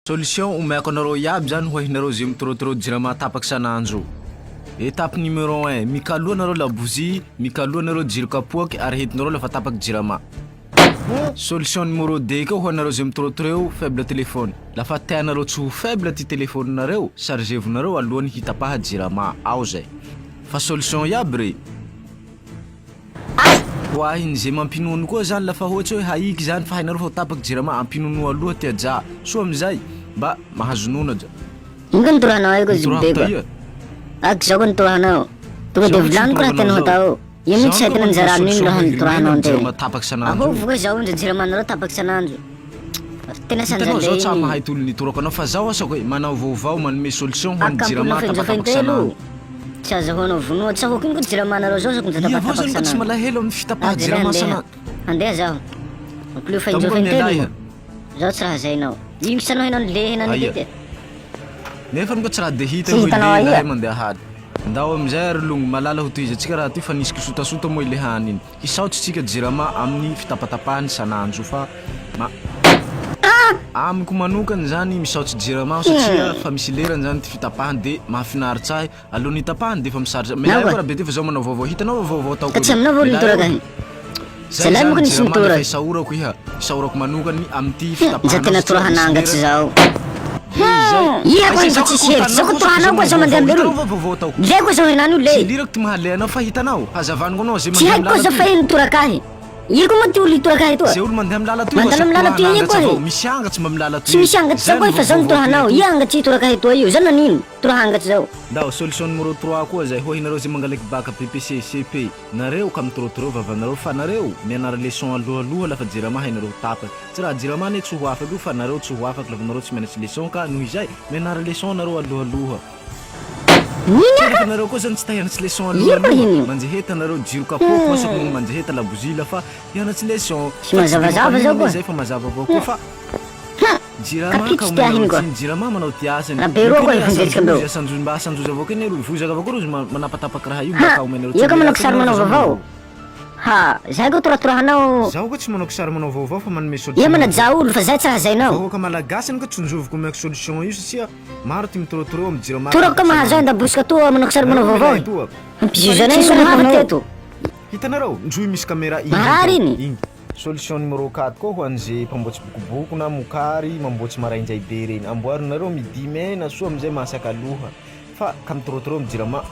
Solution omeko anareo iaby zany ho hainareo zay mitorotoro jirama tapaky sanandro. Étape numéro 1, mikaloa anareo labozia, mikaloa anareo jiro kapoaky ary hetinareo lafa tapaky jirama. Solution numéro 2 koa ho anareo zay mitorotoro faible téléphone. Lafa tianareo tsy ho faible ty téléphone-nareo, chargevonareo alohany hitapaha jirama ao zay. Fa solution iaby re. Hoahiny zay mampinono koa zany lafa ohatsy hoe haiky zany fa hainareo fa tapaky jirama ampinono aloha ty aja. Soa amizay mba mahazo nono aja. Inga nitorohanao ay ko zibdeba. Zao ko nitorohanao. Tunga de vlanko raha tena tao. Yung mitsy sa tinanjara nyo raha nitorohanao ante. Ako fuka zao nja jirama naro tapaky sanandro. Tena sanjandray. Zao tsama mahay tolo nitoroko anao fa zao asa koe manao vaovao manome solution ho an'ny jirama tapaky sanandro. Tsy azahoanao vonoa, tsy ahoky ko jirama naro zao ko nja tapaky sanandro. Tsy malahelo amin'ny fitapaha jirama sanandro. Andeha zaho. Mampilio fainjofentelo. Zao tsy raha zainao. Ino sanao hinao lehenany tete. Nefa ko tsy raha de hita mo ile mandeha hady. Ndao amizay ary longo malala ho tohizatsika raha ty fa nisy kisotasota mo ile haniny. Hisaotsy tsika jirama amin'ny fitapatapahany sanandro fa amiko manokany zany misaotsy jirama satria fa misy lerany zany ty fitapahany de mahafinaritsy ahy alohany hitapahany de fa misaritra. Milay ko raha be ty fa zao manao vaovao hitanao vaovao tao ko. Kasi aminao vao nitoraka. Zalay mo ko nisy nitoraka. Isaorako iha, isaorako manokany amin'ny fitapahany. Za tena torohanangatsy zao. Iya ko hindi si Chef. Sa kutuhanao ko sa mandambero. Le ko sa hinano le. Lirak ty mahali anao fa hitanao. Hazavan ko no si Chihag ko sa fahin turakahi. Iya ko mati turakahi to. Zay olo mandeha amin'ny lala toy. Mandeha amin'ny lala toy iya ko eh. Misy angatsy amin'ny lala toy. Tsy misy angatsy sa ko fa zan turahanao. Iya angatsy turakahi to io. Zan nanin turahangatsy zao. Ndao solution numéro 3 koa zay ho hinareo zay mangalaky baka PPC CP. Nareo kam torotoro vavanareo fa nareo mianara leçon aloha lafa jirama hainareo tapaky. Tsy raha jirama ne tsy ho afaky io fa nareo tsy ho afaky lafa nareo tsy mianatra leçon ka noho izay mianara leçon nareo aloha. Nina nareo koa zany tsy tahianatsy leçon aloha. Manjeheta nareo jiro kapoky masako no manjeheta labozia lafa hianatsy leçon. Mazava zao koa. Zay fa mazava avao koa fa jirama ka jirama manao tiasany. Rabero ko ifanjeriska mbeo. Sanjoza avao keny ro vozaka avao koa ro manapatapaky raha io maka omenareo. Iya ka manao kisary manao vaovao. Ha, zay ko turaturanao. Zaho ko tsy manao kisary manao vaovao fa manome solution. Iya manajao olo fa zay tsy raha zainao. Vahoaka malagasy ka tsonjoviko omeko solution io satria maro ty mitorotoro amin'ny jirama. Turok ka mahazo anda busaka to manao kisary manao vaovao. Ampizizana iso na teto. Hitanareo, njoy misy caméra igny. Solution numéro 4 koa ho an'izay mpamboatsy bokoboky na mokary mamboatsy maraindray be reny. Amboarinareo midi mena soa amizay masaka aloha. Fa ka mitorotoro amin'ny jirama.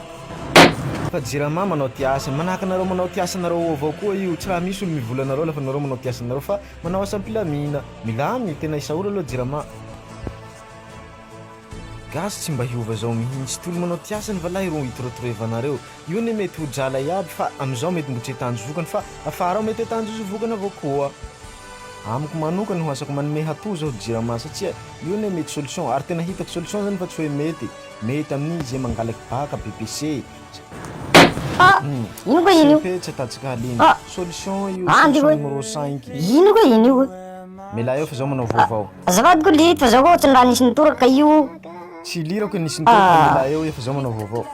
Fa jirama manao tiasa, manahaka nareo manao tiasa nareo avao koa io. Tsy raha misy olo mivola nareo lafa nareo manao tiasa nareo fa manao asam-pilamina. Milamy tena isaora aloha jirama. Gasy tsy mba hiova zao mihintsy tolo manao tiasany va lahy ro hitorotoroevanareo. Io ne mety ho drala iaby fa amizao mety mbotsy tanjovokany fa afara mety tanjovokany avao koa. Amiko manokany ho asako manome hatozo zao jirama satria io ne mety solution ary tena hitako solution zany fa tsy hoe mety amin'ny zay mangalaky baka PPC. Ino ko ino? Tsy atatsika haliny. Solution io solution numéro 5. Ino ko ino? Mila eo fa zao manao vaovao. Azafady ko lit fa zao ko tsy raha nisy nitoraka io. Tsy lirako nisy nitoraka mila eo fa zao manao vaovao.